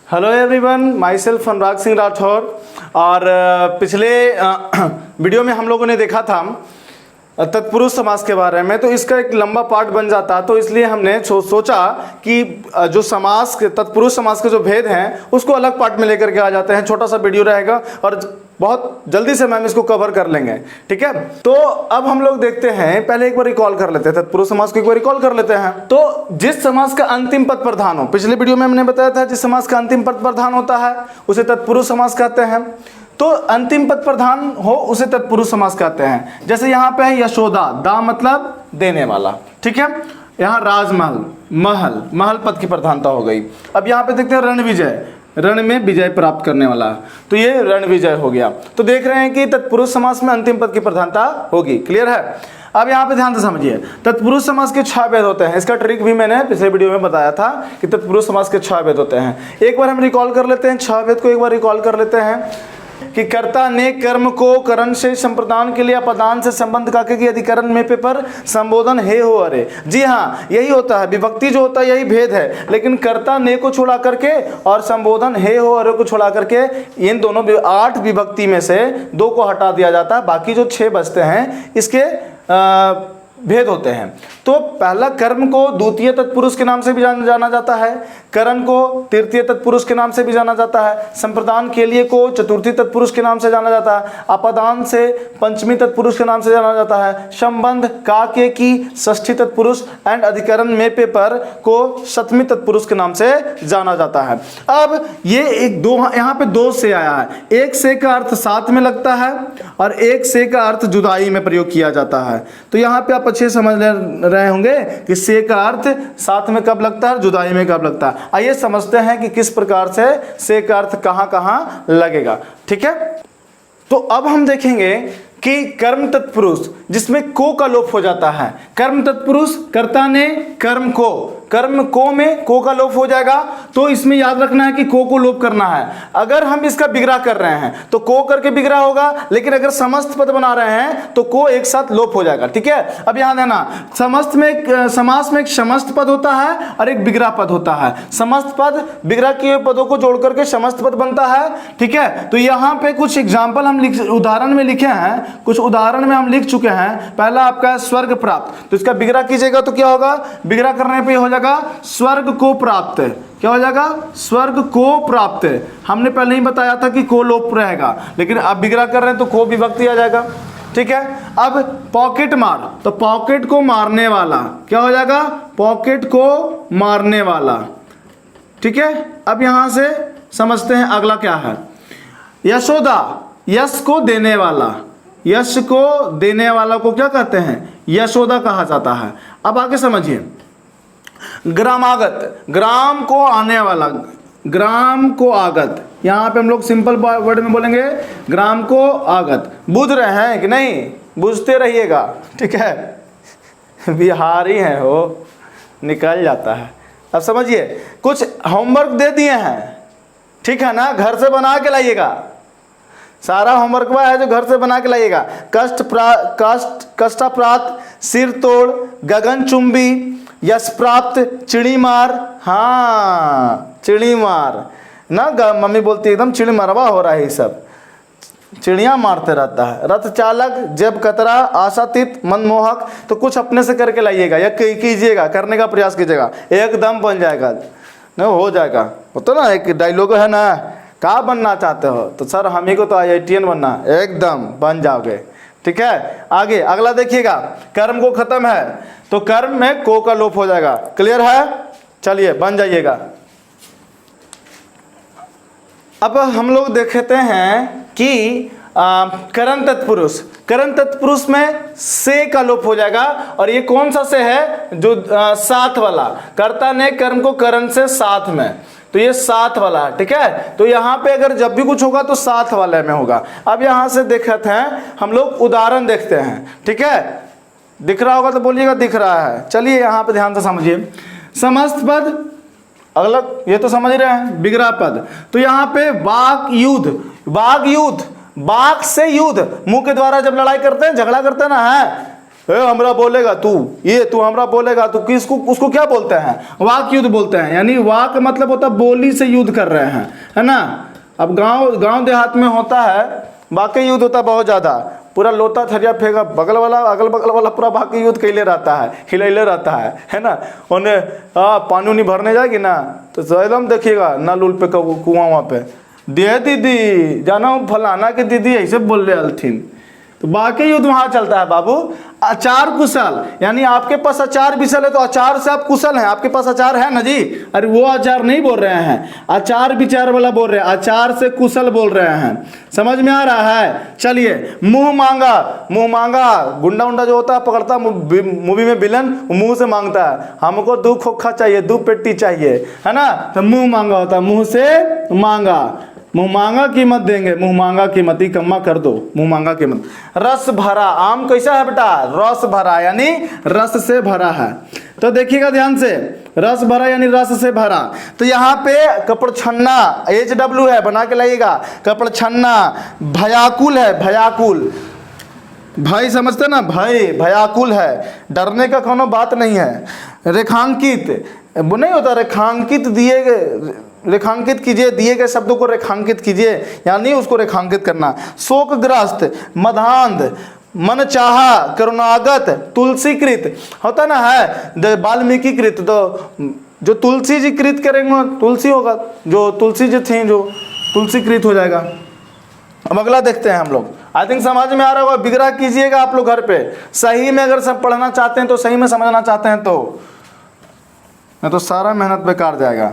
Hello everyone, my self Anurag Singh Rathore. और पिछले video में हम लोगों ने देखा था तत्पुरुष समास के बारे में, तो इसका एक लंबा पार्ट बन जाता, तो इसलिए हमने सोचा कि जो समास के तत्पुरुष समास के जो भेद हैं उसको अलग पार्ट में लेकर के आ जाते हैं। छोटा सा वीडियो रहेगा और बहुत जल्दी से मैम इसको कवर कर लेंगे, ठीक है। तो अब हम लोग देखते हैं, पहले एक बार रिकॉल कर लेते हैं तत्पुरुष समास को, एक बार रिकॉल कर लेते हैं। तो जिस समास का अंतिम पद प्रधान हो, पिछले वीडियो में हमने बताया था जिस समास का अंतिम पद प्रधान होता है उसे तत्पुरुष समास कहते हैं। तो अंतिम पद प्रधान हो उसे तत्पुरुष समास कहते हैं। जैसे यहाँ पे है यशोदा, दा मतलब देने वाला, ठीक है। यहाँ राजमहल, महल, महल पद की प्रधानता हो गई। अब यहाँ पे देखते हैं रण विजय, रण में विजय प्राप्त करने वाला, तो ये रण विजय हो गया। तो देख रहे हैं कि तत्पुरुष समास में अंतिम पद की प्रधानता होगी। क्लियर है। अब यहाँ पे ध्यान से समझिए, तत्पुरुष समास के 6 भेद होते हैं। इसका ट्रिक भी मैंने पिछले वीडियो में बताया था कि तत्पुरुष समास के 6 भेद होते हैं। एक बार हम रिकॉल कर लेते हैं 6 भेद को, एक बार रिकॉल कर लेते हैं कि कर्ता ने कर्म को करण से संप्रदान के लिए अपदान से संबंध काके की अधिकरण में पे पर संबोधन हे हो अरे। जी हाँ, यही होता है, विभक्ति जो होता है यही भेद है। लेकिन कर्ता ने को छोड़ा करके और संबोधन हे हो अरे को छोड़ा करके इन दोनों 8 विभक्ति में से 2 को हटा दिया जाता है, बाकी जो 6 बचते हैं इसके भेद होते हैं। तो पहला कर्म को द्वितीय तत्पुरुष के नाम से भी जाना जाता है, करण को तृतीय तत्पुरुष के नाम से भी जाना जाता है, संप्रदान के लिए को चतुर्थी तत्पुरुष के नाम से जाना जाता है, अपदान से पंचमी तत्पुरुष के नाम से जाना जाता है, संबंध काके की षष्ठी तत्पुरुष एंड अधिकरण में पे पर को सप्तमी तत्पुरुष के नाम से जाना जाता है। अब ये एक दो यहाँ पे 2 से आया है, एक से का अर्थ साथ में लगता है और एक से का अर्थ जुदाई में प्रयोग किया जाता है। तो यहाँ पे आप अच्छे समझ रहे होंगे कि से का अर्थ साथ में कब लगता है, जुदाई में कब लगता है। आइए समझते हैं कि किस प्रकार से का अर्थ कहां कहां लगेगा, ठीक है। तो अब हम देखेंगे कि कर्म तत्पुरुष जिसमें को का लोप हो जाता है। कर्म तत्पुरुष कर्ता ने कर्म को में को का लोप हो जाएगा, तो इसमें याद रखना है कि को लोप करना है। अगर हम इसका विग्रह कर रहे हैं तो को करके विग्रह होगा, लेकिन अगर समस्त पद बना रहे हैं तो को एक साथ लोप हो जाएगा, ठीक है। अब यहां देना, समास में एक समस्त पद होता है और एक विग्रह पद होता है। समस्त पद विग्रह किए पदों को जोड़ करके समस्त पद बनता है, ठीक है। तो यहाँ पे कुछ एग्जाम्पल हम उदाहरण में लिखे हैं, कुछ उदाहरण में हम लिख चुके हैं। पहला आपका है स्वर्ग प्राप्त, तो इसका विग्रह कीजिएगा तो क्या होगा, विग्रह करने पे हो जाएगा स्वर्ग को प्राप्त। क्या हो जाएगा, स्वर्ग को प्राप्त। हमने पहले ही बताया था कि को लोप रहेगा, लेकिन अब विग्रह कर रहे हैं तो को विभक्ति आ जाएगा, ठीक है। अब पॉकेट मार, तो पॉकेट को मारने वाला क्या हो जाएगा, पॉकेट को मारने वाला, ठीक है। अब यहां से समझते हैं अगला क्या है। यशोदा, यश को देने वाला, यश को देने वाला को क्या कहते हैं, यशोदा कहा जाता है। अब आगे समझिए, ग्रामागत, ग्राम को आने वाला, ग्राम को आगत, यहां पे हम लोग सिंपल वर्ड में बोलेंगे ग्राम को आगत। बुझ रहे हैं कि नहीं, बुझते रहिएगा, ठीक है। बिहारी हैं हो, निकल जाता है। अब समझिए, कुछ होमवर्क दे दिए हैं, ठीक है ना, घर से बना के लाइएगा। सारा होमवर्क वह है जो घर से बना के लाइएगा। कष्ट प्राप्त, सिर तोड़, गगन चुंबी, यश प्राप्त, चिड़ी मार, हाँ चिड़ी मार ना, मम्मी बोलती है एकदम चिड़ी मरवा हो रहा है, ये सब चिड़िया मारते रहता है। रथ चालक, जेब कतरा, आशातीत, मनमोहक, तो कुछ अपने से करके लाइएगा या कीजिएगा, करने का प्रयास कीजिएगा, एकदम बन जाएगा, नहीं हो जाएगा। वो तो ना एक डायलॉग है ना, क्या बनना चाहते हो, तो सर हम ही को तो IITN बनना, एकदम बन जाओगे, ठीक है। आगे अगला देखिएगा, कर्म को खत्म है तो कर्म में को का लोप हो जाएगा। क्लियर है, चलिए बन जाइएगा। अब हम लोग देखते हैं कि करण तत्पुरुष, करण तत्पुरुष में से का लोप हो जाएगा। और ये कौन सा से है, जो साथ वाला, कर्ता ने कर्म को करण से साथ में, तो ये साथ वाला, ठीक है। तो यहाँ पे अगर जब भी कुछ होगा तो साथ वाले में होगा। अब यहाँ से देखते हैं हम लोग उदाहरण देखते हैं, ठीक है। दिख रहा होगा तो बोलिएगा दिख रहा है। चलिए यहाँ पे ध्यान से समझिए, समस्त पद, अगला ये तो समझ रहे हैं, विग्रह पद। तो यहाँ पे वाक युद्ध, वाक युद्ध, बाघ से युद्ध, मुंह के द्वारा जब लड़ाई करते हैं, झगड़ा करते हैं ना, है हमरा बोलेगा तू, ये तू हमरा बोलेगा तू, किसको उसको क्या बोलते हैं? वाक युद्ध बोलते हैं। यानी वाक का मतलब होता है बोली से युद्ध कर रहे हैं, है ना। अब गांव देहात में होता है वाकई युद्ध होता है बहुत ज़्यादा, पूरा लोटा थरिया फेंका, बगल वाला अगल बगल वाला पूरा वाकई युद्ध कैले रहता है, हिलैले रहता है ना। उन्हें पानी उनी भरने जाएगी ना तो एकदम देखिएगा नल उल पे कुआं वहाँ पे, दे दीदी जाना फलाना के दीदी ऐसे बोल रहे हलथिन। तो बाकी युद्ध वहाँ चलता है बाबू। अचार कुशल, यानी आपके पास अचार विशल है तो अचार से आप कुशल हैं, आपके पास अचार है ना जी। अरे वो अचार नहीं बोल रहे हैं, अचार विचार वाला बोल रहे हैं, अचार से कुशल बोल रहे हैं। समझ में आ रहा है? चलिए, मुंह मांगा, मुंह मांगा गुंडा उंडा जो होता है पकड़ता मूवी में विलन, मुंह से मांगता है, हमको 2 खोखा चाहिए, 2 पेटी चाहिए, है ना। तो मुंह मांगा होता है, मुंह से मांगा, मुंह मांगा कीमत देंगे, मुंह मांगा कीमत ही कम्मा कर दो, मुंह मांगा कीमत। रस भरा, आम कैसा है बेटा? रस भरा, यानी रस से भरा है। तो देखिएगा ध्यान से, रस भरा यानी रस से भरा। तो यहाँ पे कपड़ छन्ना HW है, बना के लाइएगा। कपड़ छन्ना, भयाकुल है, भयाकुल, भय समझते ना, भय भयाकुल है, डरने का कोनो बात नहीं है। रेखांकित, वो नहीं होता रेखांकित, दिए गए रेखांकित कीजिए, दिए गए शब्दों को रेखांकित कीजिए, यानी उसको रेखांकित करना। शोकग्रस्त, मधांध, मन चाहा, करुणागत, तुलसीकृत होता ना है, वाल्मीकि कृत, तो जो तुलसी जी कृत करेंगे तुलसी होगा, जो तुलसी जी थी जो तुलसीकृत हो जाएगा। अब अगला देखते हैं हम लोग। आई थिंक समझ में आ रहा होगा, बिगड़ा कीजिएगा आप लोग घर पे, सही में अगर सब पढ़ना चाहते हैं तो, सही में समझना चाहते हैं तो, नहीं तो सारा मेहनत बेकार जाएगा।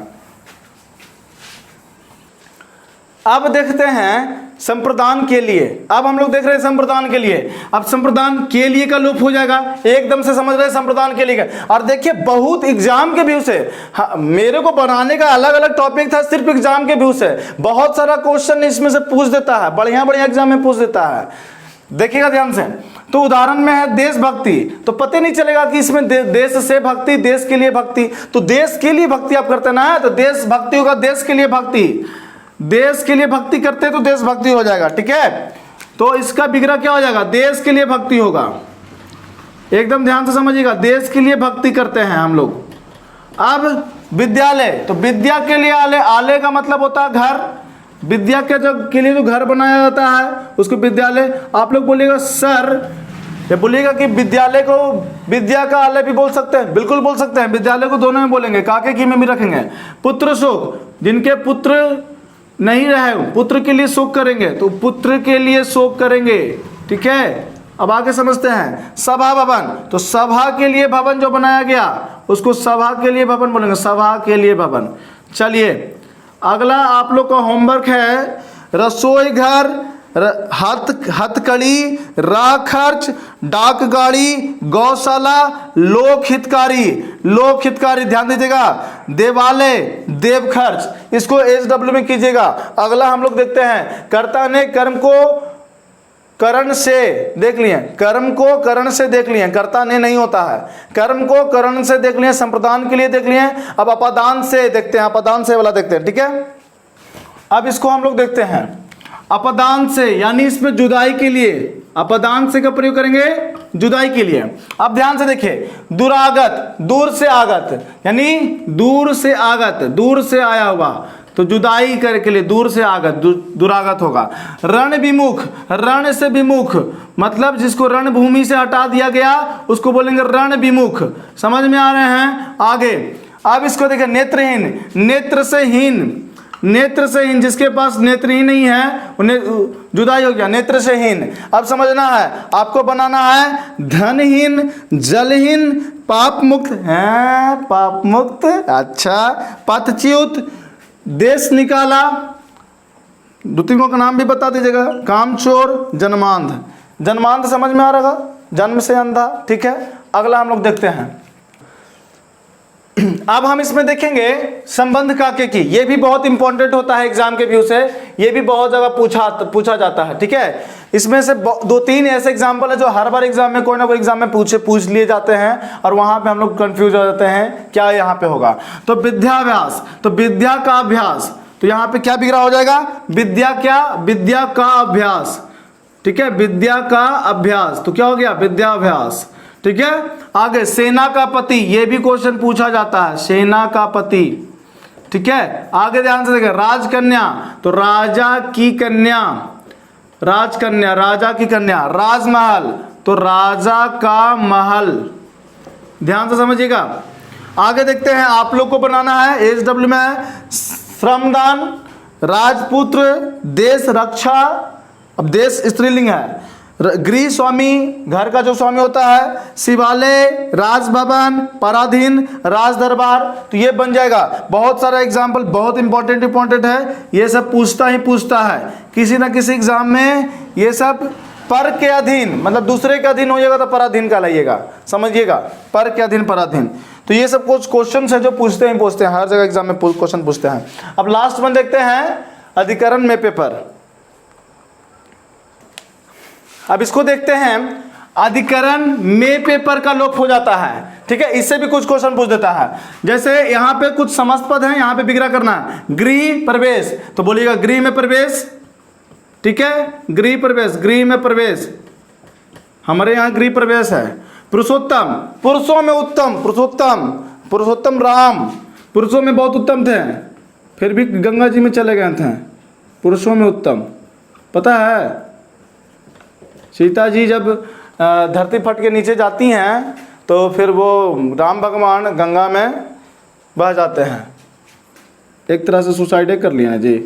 अब देखते हैं संप्रदान के लिए। अब हम लोग देख रहे हैं संप्रदान के लिए। अब संप्रदान के लिए का लोप हो जाएगा, एकदम से समझ रहे हैं संप्रदान के लिए का। और देखिए बहुत एग्जाम के व्यू से, मेरे को बनाने का अलग अलग टॉपिक था, सिर्फ एग्जाम के व्यू से बहुत सारा क्वेश्चन इसमें से पूछ देता है, बढ़िया बढ़िया एग्जाम में पूछ देता है। देखिएगा ध्यान से। तो उदाहरण में है देशभक्ति, तो पता नहीं चलेगा कि इसमें देश से भक्ति, देश के लिए भक्ति, तो देश के लिए भक्ति आप करते ना, तो देशभक्ति होगा, देश के लिए भक्ति, देश के लिए भक्ति करते तो देशभक्ति हो जाएगा, ठीक है। तो इसका बिगड़ा क्या हो जाएगा? देश के लिए भक्ति होगा। एकदम ध्यान से समझिएगा, देश के लिए भक्ति करते हैं हम लोग। अब विद्यालय, तो विद्या के लिए आले, आले का मतलब होता है घर, विद्या के लिए जो घर बनाया जाता है उसको विद्यालय। आप लोग बोलिएगा सर, ये बोलिएगा कि विद्यालय को विद्या का आलय भी बोल सकते हैं, बिल्कुल बोल सकते हैं, विद्यालय को दोनों में बोलेंगे, काके की में भी रखेंगे। पुत्र शोक, जिनके पुत्र नहीं रहे पुत्र के लिए शोक करेंगे, तो पुत्र के लिए शोक करेंगे, ठीक है। अब आगे समझते हैं। सभा भवन, तो सभा के लिए भवन जो बनाया गया उसको सभा के लिए भवन बोलेंगे, सभा के लिए भवन। चलिए अगला आप लोग का होमवर्क है रसोई घर, हथकड़ी, राह खर्च, डाक गाड़ी, गौशाला, लोक हितकारी। लोक हितकारी ध्यान दीजिएगा, देवालय, देव खर्च, इसको HW में कीजिएगा। अगला हम लोग देखते हैं कर्ता ने कर्म को करण से देख लिए, कर्म को करण से देख लिए, कर्ता ने नहीं होता है, कर्म को करण से देख लिए, संप्रदान के लिए देख लिए। अब अपदान से देखते हैं, अपदान से वाला देखते हैं, ठीक है। अब इसको हम लोग देखते हैं अपदान से, यानी इसमें जुदाई के लिए, अपदान से का प्रयोग करेंगे जुदाई के लिए। अब ध्यान से देखिए, दुरागत, दूर से आगत, यानी दूर से आगत, दूर से आया हुआ, तो जुदाई करे के लिए दूर से आगत, दुरागत होगा। रण विमुख, रण से विमुख, मतलब जिसको रणभूमि से हटा दिया गया उसको बोलेंगे रण विमुख। समझ में आ रहे हैं? आगे अब इसको देखिए, नेत्रहीन, नेत्र से हीन, नेत्र से हीन, जिसके पास नेत्र ही नहीं है उन्हें जुदाई हो गया, नेत्र से हीन। अब समझना है आपको, बनाना है धनहीन, जलहीन, पाप मुक्त है, पाप मुक्त, अच्छा, पथच्युत, देश निकाला, 2-3 का नाम भी बता दीजिएगा, कामचोर, जन्मांध। जन्मांध समझ में आ रहा, जन्म से अंधा, ठीक है। अगला हम लोग देखते हैं। अब हम इसमें देखेंगे संबंध काके की, ये भी बहुत इंपॉर्टेंट होता है एग्जाम के व्यू से, ये भी बहुत जगह पूछा जाता है, ठीक है। इसमें से 2-3 ऐसे एग्जाम्पल है जो हर बार एग्जाम में कोई ना कोई एग्जाम में पूछ लिए जाते हैं और वहां पे हम लोग कंफ्यूज हो जाते हैं क्या यहाँ पे होगा। तो विद्याभ्यास, तो विद्या का अभ्यास, तो यहाँ पे क्या बिगड़ा हो जाएगा? विद्या क्या? विद्या का अभ्यास, ठीक है, विद्या का अभ्यास, तो क्या हो गया? विद्याभ्यास। ठीक है। आगे सेना का पति, ये भी क्वेश्चन पूछा जाता है, सेना का पति। ठीक है, आगे ध्यान से देखें, राजकन्या तो राजा की कन्या, राजकन्या राजा की कन्या। राजमहल तो राजा का महल, ध्यान से समझिएगा। आगे देखते हैं, आप लोग को बनाना है, एसडब्ल्यू में है श्रमदान, राजपुत्र, देश रक्षा, अब देश स्त्रीलिंग है, गृह स्वामी घर का जो स्वामी होता है, शिवालय, राजभवन, पराधीन, राज दरबार, तो ये बन जाएगा। बहुत सारा एग्जाम्पल, बहुत इंपॉर्टेंट है, ये सब पूछता ही पूछता है किसी ना किसी एग्जाम में। ये सब पर के अधीन, मतलब दूसरे के अधीन हो जाएगा तो पराधीन कहलाइएगा, समझिएगा, पर के अधीन पराधीन। तो ये सब कुछ क्वेश्चन है जो पूछते हैं, हर जगह एग्जाम में क्वेश्चन पूछते हैं। अब लास्ट में देखते हैं अधिकरण में पेपर। अब इसको देखते हैं, अधिकरण में पेपर का लोप हो जाता है। ठीक है, इससे भी कुछ क्वेश्चन पूछ देता है। जैसे यहाँ पे कुछ समस्त पद है, यहाँ पे विग्रह करना है, गृह प्रवेश, तो बोलिएगा गृह में प्रवेश। ठीक है, गृह प्रवेश, गृह में प्रवेश, हमारे यहाँ गृह प्रवेश है। पुरुषोत्तम, पुरुषों में उत्तम, पुरुषोत्तम, पुरुषोत्तम राम पुरुषों में बहुत उत्तम थे, फिर भी गंगा जी में चले गए थे, पुरुषों में उत्तम। पता है सीता जी जब धरती फट के नीचे जाती हैं तो फिर वो राम भगवान गंगा में बह जाते हैं, एक तरह से सुसाइड कर लिया जी,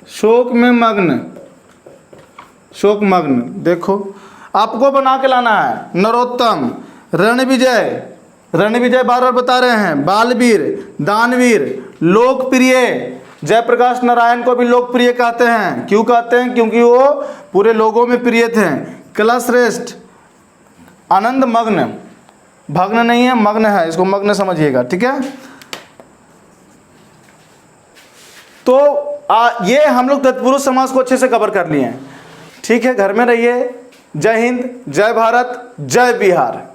शोक में मग्न, शोक मग्न। देखो आपको बना के लाना है। नरोत्तम, रणविजय, रणविजय बार बार बता रहे हैं, बालवीर, दानवीर, लोकप्रिय, जयप्रकाश नारायण को भी लोकप्रिय कहते हैं। क्यों कहते हैं? क्योंकि वो पूरे लोगों में प्रिय थे। कलाश्रेष्ठ, आनंद मग्न, भग्न नहीं है मग्न है, इसको मग्न समझिएगा। ठीक है, तो ये हम लोग तत्पुरुष समास को अच्छे से कवर कर लिए हैं। ठीक है, घर में रहिए। जय हिंद, जय भारत, जय बिहार।